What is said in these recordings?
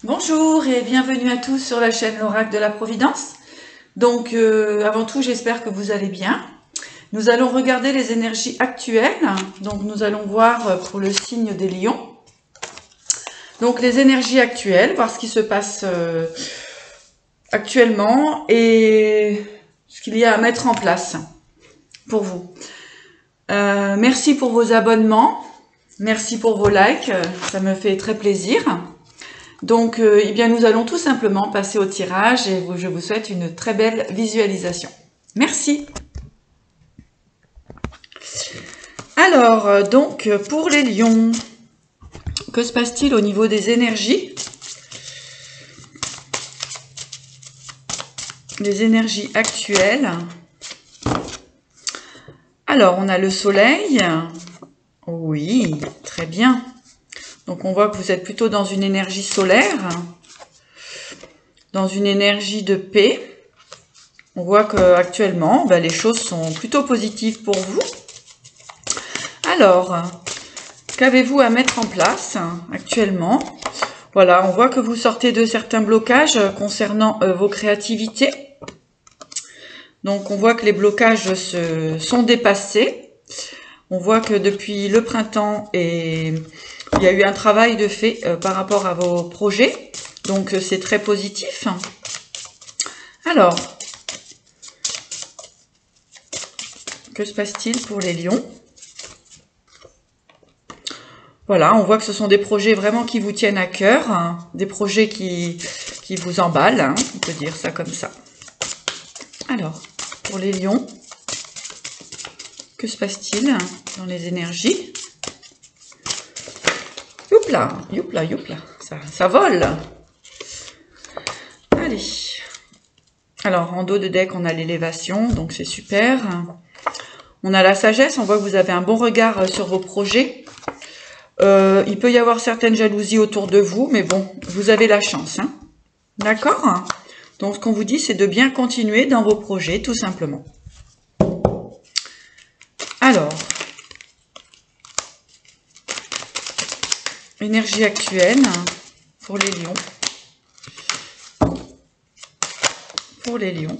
Bonjour et bienvenue à tous sur la chaîne L'Oracle de la Providence. Donc avant tout, j'espère que vous allez bien. Nous allons regarder les énergies actuelles. Donc nous allons voir pour le signe des lions. Donc les énergies actuelles, voir ce qui se passe actuellement et ce qu'il y a à mettre en place pour vous. Merci pour vos abonnements, merci pour vos likes, ça me fait très plaisir. Donc, eh bien, nous allons tout simplement passer au tirage et je vous souhaite une très belle visualisation. Merci. Alors, donc, pour les lions, que se passe-t-il au niveau des énergies? Les énergies actuelles. Alors, on a le soleil. Oui, très bien. Donc on voit que vous êtes plutôt dans une énergie solaire, dans une énergie de paix. On voit qu'actuellement, les choses sont plutôt positives pour vous. Alors, qu'avez-vous à mettre en place actuellement? Voilà, on voit que vous sortez de certains blocages concernant vos créativités. Donc on voit que les blocages sont dépassés. On voit que depuis le printemps il y a eu un travail de fait par rapport à vos projets, donc c'est très positif. Alors, que se passe-t-il pour les lions? Voilà, on voit que ce sont des projets vraiment qui vous tiennent à cœur, hein, des projets qui vous emballent, hein, on peut dire ça comme ça. Alors, pour les lions, que se passe-t-il dans les énergies? Youpla, youpla, youpla, ça vole. Allez. Alors, en dos de deck, on a l'élévation, donc c'est super. On a la sagesse, on voit que vous avez un bon regard sur vos projets. Il peut y avoir certaines jalousies autour de vous, mais bon, vous avez la chance. Hein. D'accord? Donc, ce qu'on vous dit, c'est de bien continuer dans vos projets, tout simplement. Alors, énergie actuelle pour les lions. Pour les lions.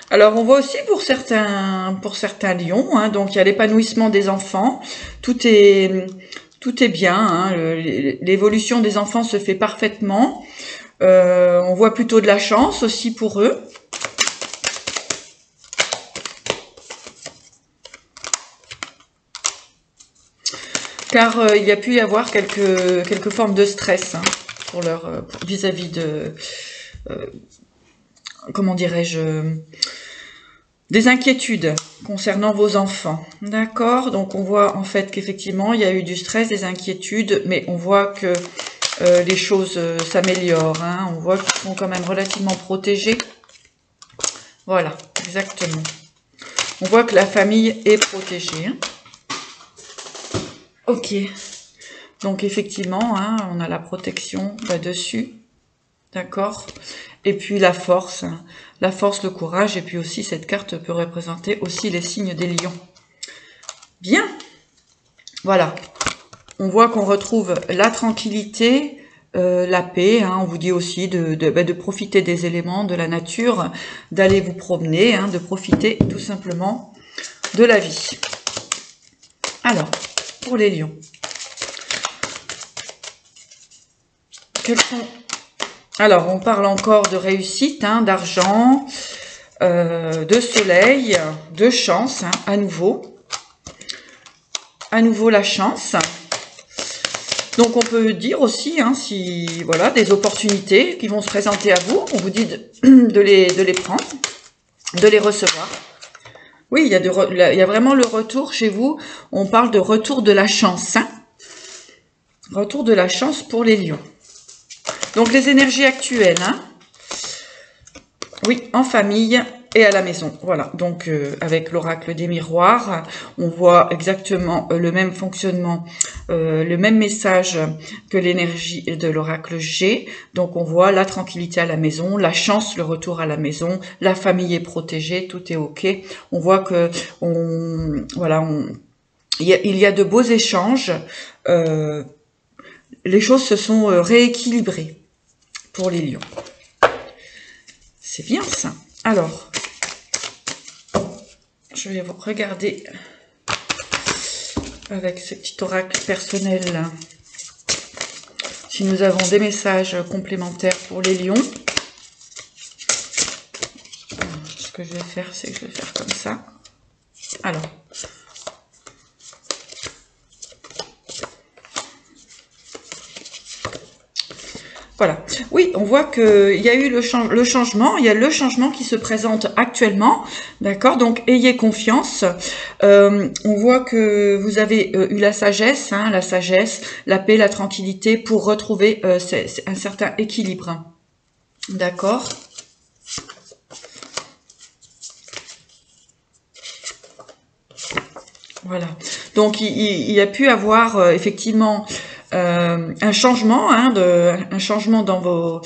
Alors, on voit aussi pour certains lions, hein, donc il y a l'épanouissement des enfants. Tout est bien, hein, l'évolution des enfants se fait parfaitement. On voit plutôt de la chance aussi pour eux. Car il y a pu y avoir quelques formes de stress hein, pour leur vis-à-vis de comment dirais-je, des inquiétudes concernant vos enfants. D'accord? Donc on voit en fait qu'effectivement il y a eu du stress, des inquiétudes, mais on voit que les choses s'améliorent. Hein. On voit qu'ils sont quand même relativement protégés. Voilà, exactement. On voit que la famille est protégée. Hein. Ok. Donc effectivement, hein, on a la protection là-dessus. D'accord. Et puis la force, le courage, et puis aussi cette carte peut représenter aussi les signes des lions. Bien. Voilà. On voit qu'on retrouve la tranquillité, la paix. Hein. On vous dit aussi de profiter des éléments de la nature, d'aller vous promener, hein, de profiter tout simplement de la vie. Alors, pour les lions. Quels sont... Alors, on parle encore de réussite, hein, d'argent, de soleil, de chance, hein, à nouveau. À nouveau la chance. Donc, on peut dire aussi, hein, si voilà, des opportunités qui vont se présenter à vous, on vous dit de les prendre, de les recevoir. Oui, il y a vraiment le retour chez vous. On parle de retour de la chance. Hein. Retour de la chance pour les lions. Donc, les énergies actuelles. Hein. Oui, en famille et à la maison. Voilà, donc avec l'oracle des miroirs, on voit exactement le même fonctionnement, le même message que l'énergie de l'oracle G. Donc on voit la tranquillité à la maison, la chance, le retour à la maison, la famille est protégée, tout est ok. On voit que il y a de beaux échanges, les choses se sont rééquilibrées pour les lions. C'est bien ça. Alors, je vais vous regarder avec ce petit oracle personnel si nous avons des messages complémentaires pour les lions. Ce que je vais faire, c'est que je vais faire comme ça. Alors, voilà. Oui, on voit qu'il y a eu le changement. Il y a le changement qui se présente actuellement. D'accord? Donc, ayez confiance. On voit que vous avez eu la sagesse, la paix, la tranquillité pour retrouver un certain équilibre. D'accord? Voilà. Donc, il y a pu avoir effectivement un changement, un changement dans vos,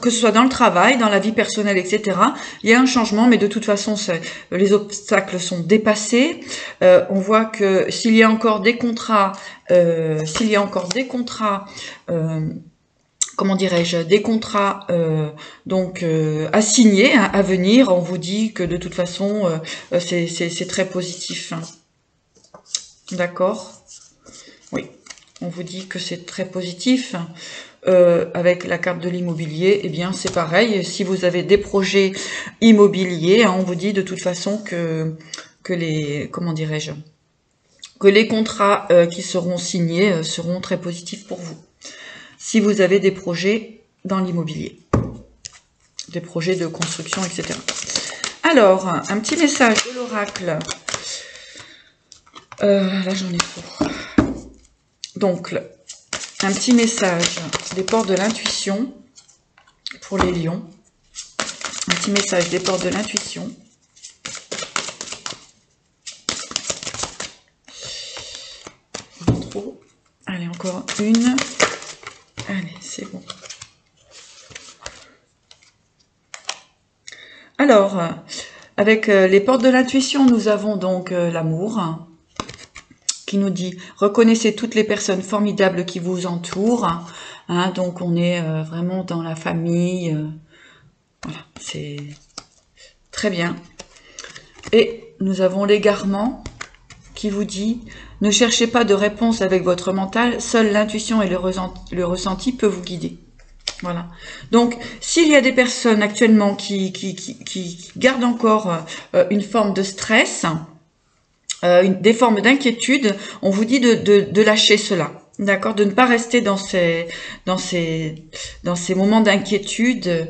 que ce soit dans le travail, dans la vie personnelle, etc. Il y a un changement, mais de toute façon, les obstacles sont dépassés. On voit que s'il y a encore des contrats, comment dirais-je, des contrats à signer, à venir, on vous dit que de toute façon, c'est très positif. D'accord? Oui, on vous dit que c'est très positif. Avec la carte de l'immobilier, eh bien c'est pareil. Si vous avez des projets immobiliers, on vous dit de toute façon que les, comment dirais-je, que les contrats qui seront signés seront très positifs pour vous. Si vous avez des projets dans l'immobilier, des projets de construction, etc. Alors, un petit message de l'oracle. Là, j'en ai trop. Donc, un petit message des portes de l'intuition pour les lions. Un petit message des portes de l'intuition. Trop. Allez, encore une. Allez, c'est bon. Alors, avec les portes de l'intuition, nous avons donc l'amour qui nous dit « Reconnaissez toutes les personnes formidables qui vous entourent. » Donc, on est vraiment dans la famille. Voilà, c'est très bien. Et nous avons l'égarement qui vous dit « Ne cherchez pas de réponse avec votre mental, seule l'intuition et le ressenti peuvent vous guider. » Voilà. Donc, s'il y a des personnes actuellement qui gardent encore une forme de stress, des formes d'inquiétude, on vous dit de lâcher cela. D'accord, de ne pas rester dans ces moments d'inquiétude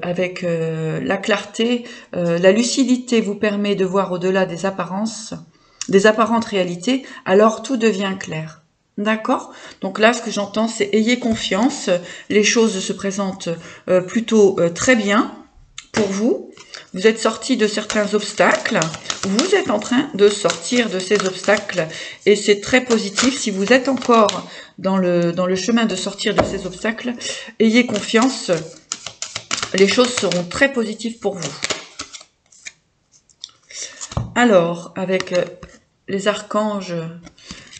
avec la clarté, la lucidité vous permet de voir au-delà des apparences, des apparentes réalités, alors tout devient clair. D'accord? Donc là, ce que j'entends, c'est ayez confiance, les choses se présentent plutôt très bien pour vous. Vous êtes sorti de certains obstacles, vous êtes en train de sortir de ces obstacles et c'est très positif. Si vous êtes encore dans le chemin de sortir de ces obstacles, ayez confiance, les choses seront très positives pour vous. Alors, avec les archanges,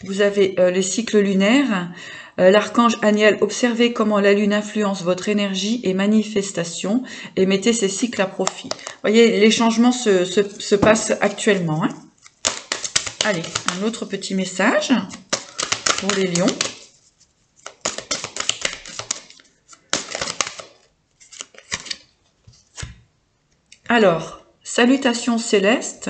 vous avez les cycles lunaires. L'archange Aniel, observez comment la lune influence votre énergie et manifestation et mettez ces cycles à profit. Vous voyez, les changements se passent actuellement. Allez, un autre petit message pour les lions. Alors, salutations célestes.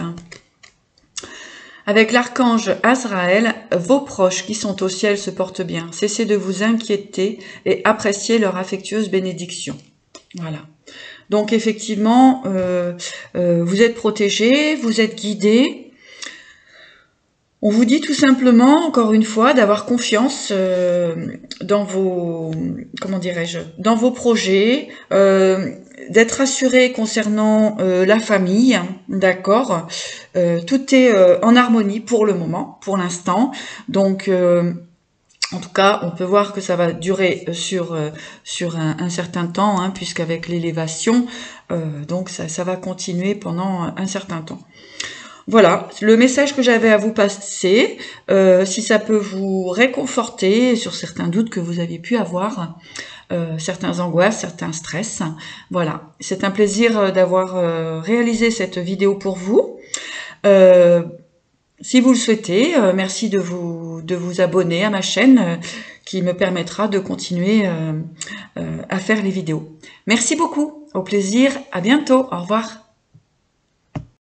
Avec l'archange Azraël, vos proches qui sont au ciel se portent bien. Cessez de vous inquiéter et appréciez leur affectueuse bénédiction. Voilà. Donc effectivement, vous êtes protégés, vous êtes guidés. On vous dit tout simplement, encore une fois, d'avoir confiance dans vos, comment dirais-je, dans vos projets, d'être rassuré concernant la famille, d'accord. Tout est en harmonie pour le moment, pour l'instant. Donc, en tout cas, on peut voir que ça va durer sur un certain temps, hein, puisqu'avec l'élévation, donc ça va continuer pendant un certain temps. Voilà, le message que j'avais à vous passer, si ça peut vous réconforter sur certains doutes que vous aviez pu avoir, certains angoisses, certains stress. Voilà, c'est un plaisir d'avoir réalisé cette vidéo pour vous. Si vous le souhaitez, merci de vous abonner à ma chaîne qui me permettra de continuer à faire les vidéos. Merci beaucoup, au plaisir, à bientôt, au revoir.